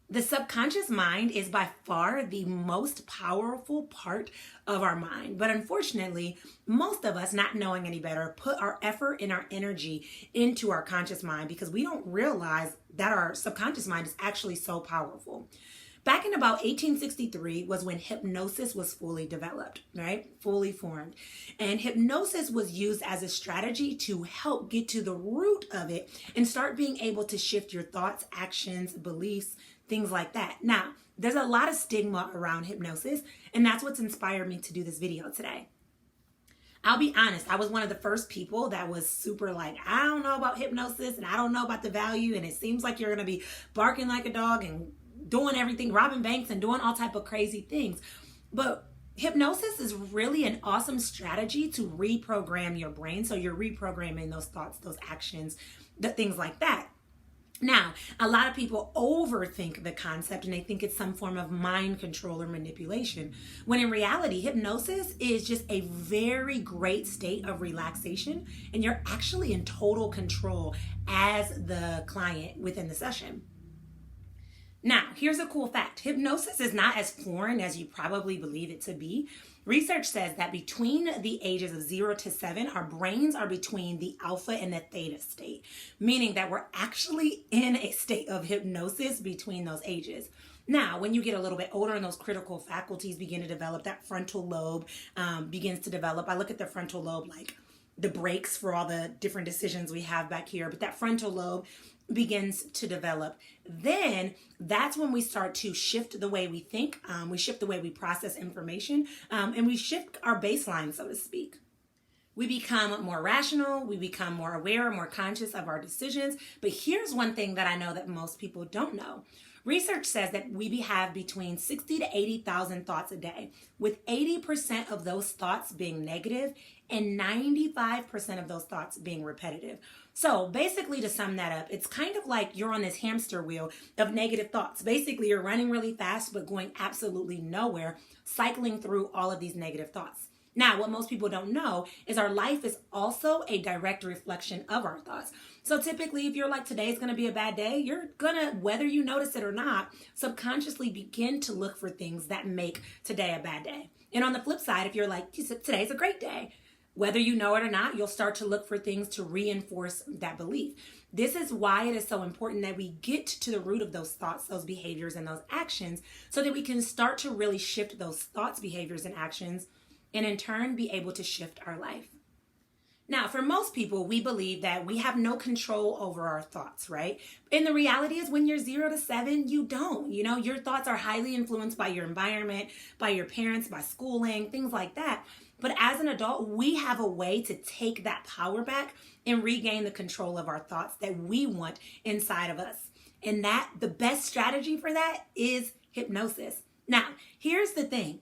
The subconscious mind is by far the most powerful part of our mind. But unfortunately, most of us, not knowing any better, put our effort and our energy into our conscious mind because we don't realize that our subconscious mind is actually so powerful. Back in about 1863 was when hypnosis was fully developed, right? Fully formed. And hypnosis was used as a strategy to help get to the root of it and start being able to shift your thoughts, actions, beliefs, things like that. Now, there's a lot of stigma around hypnosis, and that's what's inspired me to do this video today. I'll be honest, I was one of the first people that was super like, I don't know about hypnosis and I don't know about the value, and it seems like you're going to be barking like a dog and doing everything, robbing banks and doing all type of crazy things. But hypnosis is really an awesome strategy to reprogram your brain. So you're reprogramming those thoughts, those actions, the things like that. Now, a lot of people overthink the concept and they think it's some form of mind control or manipulation, when in reality, hypnosis is just a very great state of relaxation, and you're actually in total control as the client within the session. Now, here's a cool fact. Hypnosis is not as foreign as you probably believe it to be. Research says that between the ages of 0 to 7, our brains are between the alpha and the theta state, meaning that we're actually in a state of hypnosis between those ages. Now, when you get a little bit older and those critical faculties begin to develop, that frontal lobe begins to develop. I look at the frontal lobe like the brakes for all the different decisions we have back here, but that frontal lobe begins to develop. Then that's when we start to shift the way we think, we shift the way we process information, and we shift our baseline, so to speak. We become more rational, we become more aware, more conscious of our decisions. But here's one thing that I know that most people don't know. Research says that we have between 60 to 80,000 thoughts a day, with 80% of those thoughts being negative and 95% of those thoughts being repetitive. So basically, to sum that up, it's kind of like you're on this hamster wheel of negative thoughts. Basically, you're running really fast, but going absolutely nowhere, cycling through all of these negative thoughts. Now, what most people don't know is our life is also a direct reflection of our thoughts. So typically, if you're like, today's going to be a bad day, you're going to, whether you notice it or not, subconsciously begin to look for things that make today a bad day. And on the flip side, if you're like, today's a great day, whether you know it or not, you'll start to look for things to reinforce that belief. This is why it is so important that we get to the root of those thoughts, those behaviors, and those actions, so that we can start to really shift those thoughts, behaviors, and actions, and in turn be able to shift our life. Now, for most people, we believe that we have no control over our thoughts, right? And the reality is when you're 0 to 7, you don't. You know, your thoughts are highly influenced by your environment, by your parents, by schooling, things like that. But as an adult, we have a way to take that power back and regain the control of our thoughts that we want inside of us. And that the best strategy for that is hypnosis. Now, here's the thing.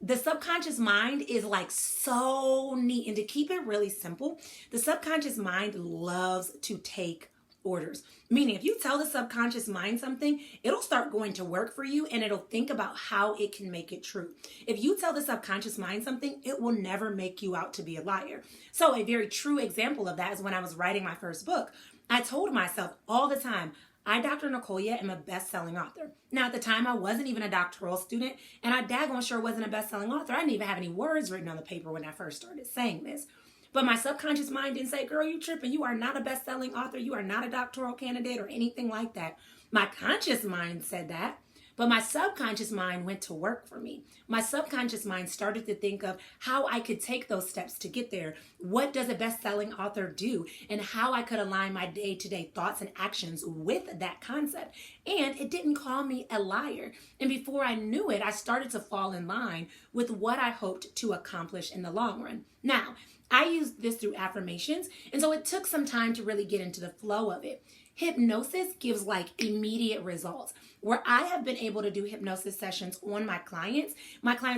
The subconscious mind is like so neat. And to keep it really simple, the subconscious mind loves to take orders. Meaning if you tell the subconscious mind something, it'll start going to work for you and it'll think about how it can make it true. If you tell the subconscious mind something, it will never make you out to be a liar. So a very true example of that is when I was writing my first book. I told myself all the time, I, Dr. Nicole Yet, am a best-selling author. Now, at the time, I wasn't even a doctoral student, and I daggone sure wasn't a best-selling author. I didn't even have any words written on the paper when I first started saying this. But my subconscious mind didn't say, girl, you tripping. You are not a best-selling author. You are not a doctoral candidate or anything like that. My conscious mind said that, but my subconscious mind went to work for me. My subconscious mind started to think of how I could take those steps to get there. What does a best-selling author do? And how I could align my day-to-day thoughts and actions with that concept. And it didn't call me a liar. And before I knew it, I started to fall in line with what I hoped to accomplish in the long run. Now, I used this through affirmations, and so it took some time to really get into the flow of it. Hypnosis gives like immediate results. Where I have been able to do hypnosis sessions on my clients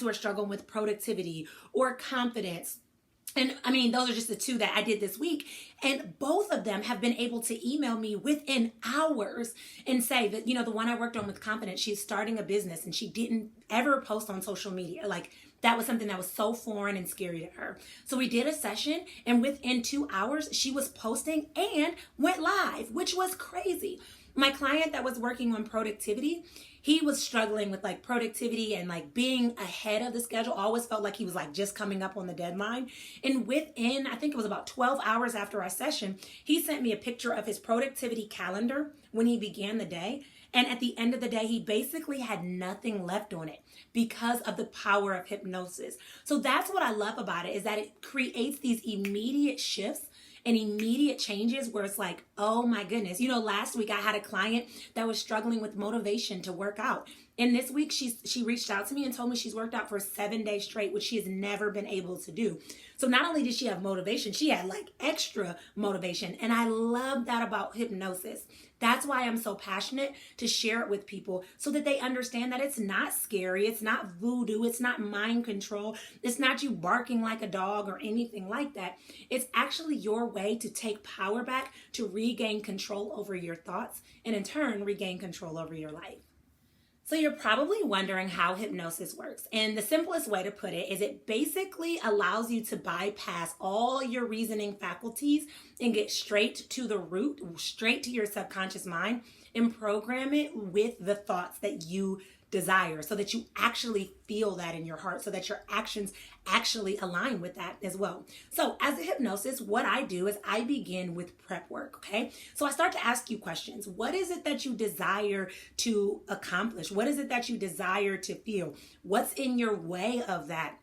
who are struggling with productivity or confidence. And I mean, those are just the two that I did this week. And both of them have been able to email me within hours and say that, you know, the one I worked on with confidence, she's starting a business and she didn't ever post on social media. Like, that was something that was so foreign and scary to her. So we did a session, and within 2 hours, she was posting and went live, which was crazy. My client that was working on productivity, he was struggling with like productivity and like being ahead of the schedule, always felt like he was like just coming up on the deadline. And within, I think it was about 12 hours after our session, he sent me a picture of his productivity calendar when he began the day. And at the end of the day, he basically had nothing left on it because of the power of hypnosis. So that's what I love about it, is that it creates these immediate shifts and immediate changes where it's like, oh my goodness. Last week I had a client that was struggling with motivation to work out. And this week she reached out to me and told me she's worked out for 7 days straight, which she has never been able to do. So not only did she have motivation, she had like extra motivation. And I love that about hypnosis. That's why I'm so passionate to share it with people, so that they understand that it's not scary. It's not voodoo. It's not mind control. It's not you barking like a dog or anything like that. It's actually your way to take power back, to regain control over your thoughts, and in turn, regain control over your life. So you're probably wondering how hypnosis works. And the simplest way to put it is it basically allows you to bypass all your reasoning faculties and get straight to the root, straight to your subconscious mind, and program it with the thoughts that you desire, so that you actually feel that in your heart, so that your actions actually align with that as well. So as a hypnosis, what I do is I begin with prep work, okay? So I start to ask you questions. What is it that you desire to accomplish? What is it that you desire to feel? What's in your way of that?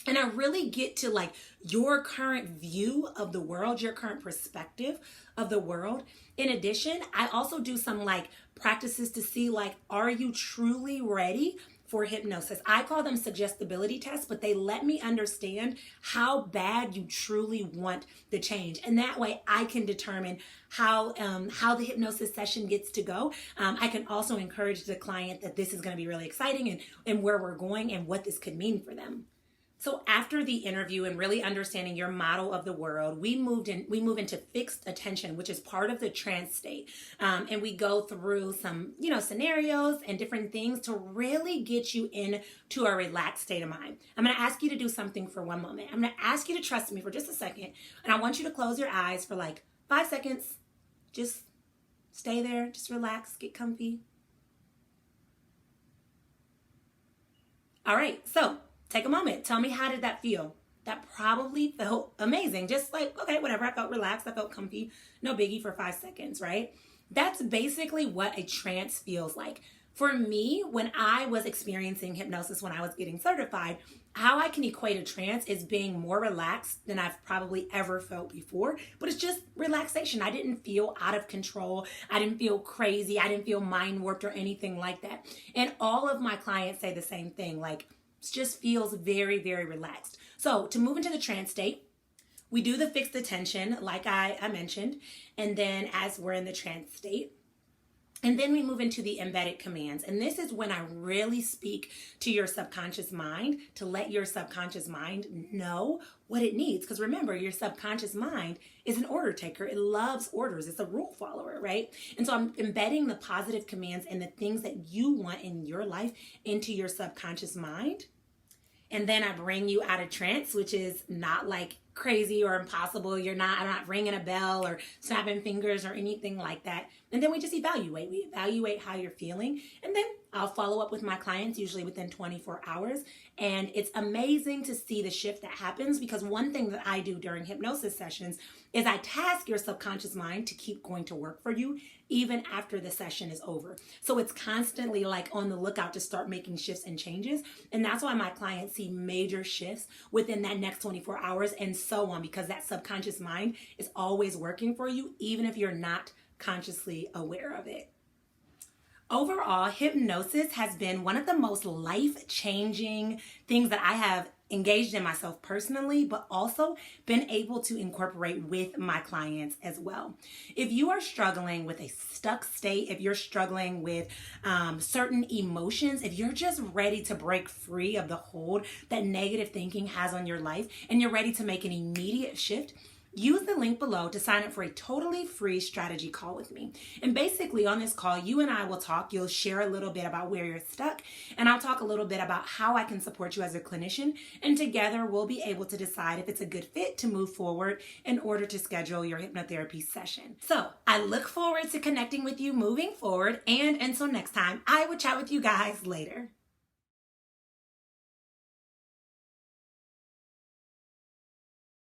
And I really get to like your current view of the world, your current perspective of the world. In addition, I also do some like practices to see like, are you truly ready for hypnosis? I call them suggestibility tests, but they let me understand how bad you truly want the change. And that way I can determine how the hypnosis session gets to go. I can also encourage the client that this is going to be really exciting and where we're going and what this could mean for them. So after the interview and really understanding your model of the world, we move into fixed attention, which is part of the trance state. And we go through some, scenarios and different things to really get you into a relaxed state of mind. I'm going to ask you to do something for one moment. I'm going to ask you to trust me for just a second. And I want you to close your eyes for like 5 seconds. Just stay there. Just relax. Get comfy. All right. So take a moment. Tell me, how did that feel? That probably felt amazing. Just like, okay, whatever. I felt relaxed. I felt comfy. No biggie for 5 seconds, right? That's basically what a trance feels like. For me, when I was experiencing hypnosis, when I was getting certified, how I can equate a trance is being more relaxed than I've probably ever felt before. But it's just relaxation. I didn't feel out of control. I didn't feel crazy. I didn't feel mind warped or anything like that. And all of my clients say the same thing. Like, just feels very, very relaxed. So to move into the trance state, we do the fixed attention, like I mentioned, and then as we're in the trance state, and then we move into the embedded commands. And this is when I really speak to your subconscious mind to let your subconscious mind know what it needs. Because remember, your subconscious mind is an order taker. It loves orders. It's a rule follower, right? And so I'm embedding the positive commands and the things that you want in your life into your subconscious mind. And then I bring you out of trance, which is not like crazy or impossible. I'm not ringing a bell or snapping fingers or anything like that. And then we just evaluate. We evaluate how you're feeling. And then I'll follow up with my clients, usually within 24 hours. And it's amazing to see the shift that happens, because one thing that I do during hypnosis sessions is I task your subconscious mind to keep going to work for you even after the session is over. So it's constantly like on the lookout to start making shifts and changes. And that's why my clients see major shifts within that next 24 hours and so on, because that subconscious mind is always working for you, even if you're not consciously aware of it. Overall, hypnosis has been one of the most life-changing things that I have engaged in myself personally, but also been able to incorporate with my clients as well. If you are struggling with a stuck state, if you're struggling with certain emotions, if you're just ready to break free of the hold that negative thinking has on your life, and you're ready to make an immediate shift, use the link below to sign up for a totally free strategy call with me. And basically on this call, you and I will talk. You'll share a little bit about where you're stuck, and I'll talk a little bit about how I can support you as a clinician. And together we'll be able to decide if it's a good fit to move forward in order to schedule your hypnotherapy session. So I look forward to connecting with you moving forward. And until next time, I will chat with you guys later.